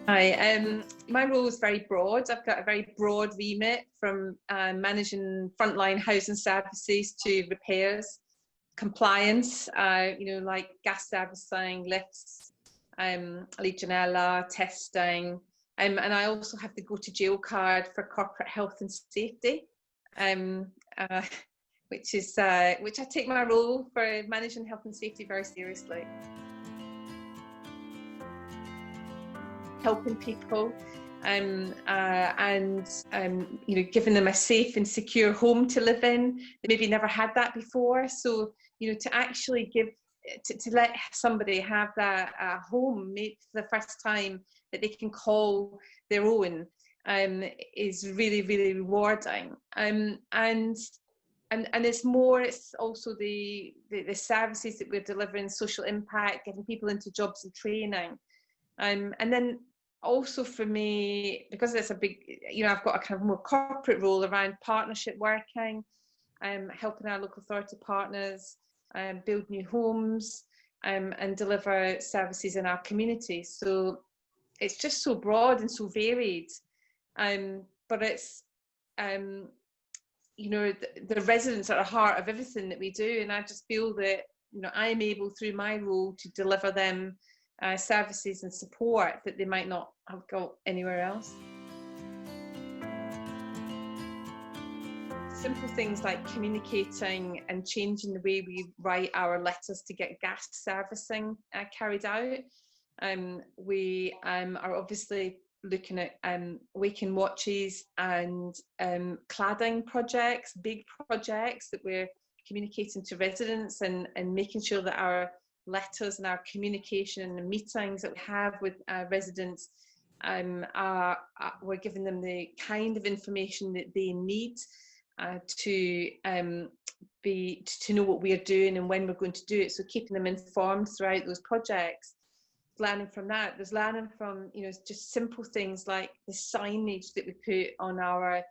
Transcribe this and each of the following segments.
Hi, my role is very broad. I've got a very broad remit from managing frontline housing services to repairs, compliance, like gas servicing, lifts, Legionella, testing, and I also have the go to jail card for corporate health and safety, um, uh, which I take my role for managing health and safety very seriously. Helping people and giving them a safe and secure home to live in. They maybe never had that before. So to actually to let somebody have that home made for the first time that they can call their own is really, really rewarding. And it's also the services that we're delivering, social impact, getting people into jobs and training. And then also for me, because it's a big, I've got a kind of more corporate role around partnership working, helping our local authority partners build new homes and deliver services in our community. So it's just so broad and so varied. But it's, the residents are at the heart of everything that we do. And I just feel that, I am able through my role to deliver them services and support that they might not have got anywhere else. Simple things like communicating and changing the way we write our letters to get gas servicing carried out. We are obviously looking at wake-in watches and cladding projects, big projects that we're communicating to residents and making sure that our letters and our communication and the meetings that we have with residents we're giving them the kind of information that they need to know what we are doing and when we're going to do it. So keeping them informed throughout those projects. Learning from that, there's learning from just simple things like the signage that we put on our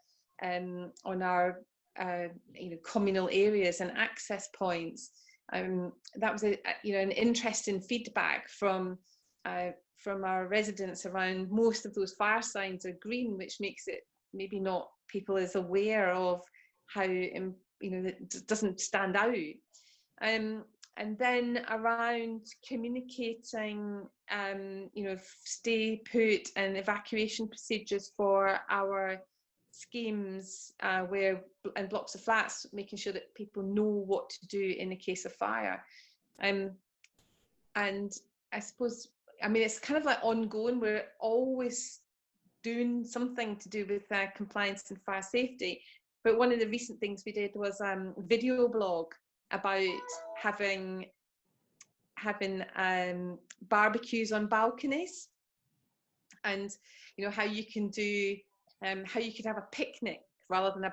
communal areas and access points. That was an interesting feedback from our residents around most of those fire signs are green, which makes it maybe not people as aware of how that doesn't stand out. And then around communicating, stay put and evacuation procedures for our schemes and blocks of flats, making sure that people know what to do in the case of fire. And I suppose, it's kind of like ongoing. We're always doing something to do with compliance and fire safety. But one of the recent things we did was a video blog about having barbecues on balconies, and how you can do how you could have a picnic rather than a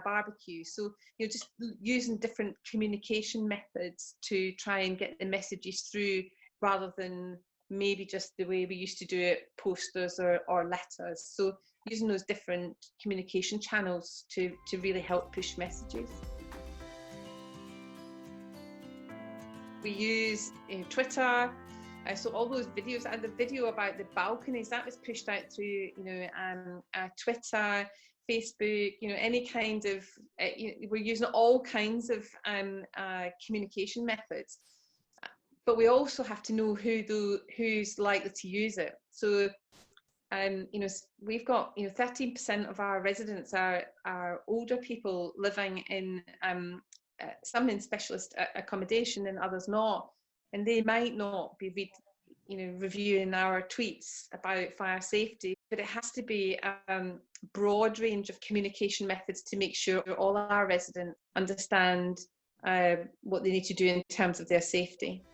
barbecue. So just using different communication methods to try and get the messages through, rather than maybe just the way we used to do it, posters or letters. So using those different communication channels to really help push messages. We use Twitter, so all those videos, and the video about the balconies, that was pushed out through Twitter, Facebook, any kind of we're using all kinds of communication methods, but we also have to know who's likely to use it. So we've got 13% of our residents are older people living in some in specialist accommodation and others not, and they might not be reviewing our tweets about fire safety. But it has to be a broad range of communication methods to make sure all our residents understand what they need to do in terms of their safety.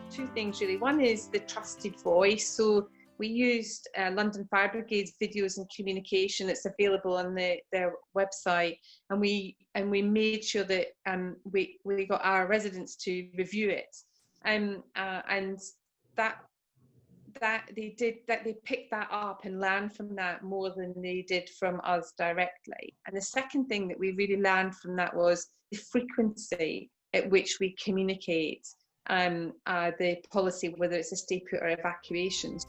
Two things really. One is the trusted voice. So we used London Fire Brigade's videos and communication that's available on their website, and we made sure that we got our residents to review it, and that they picked that up and learned from that more than they did from us directly. And the second thing that we really learned from that was the frequency at which we communicate. the policy, whether it's a stay put or evacuations.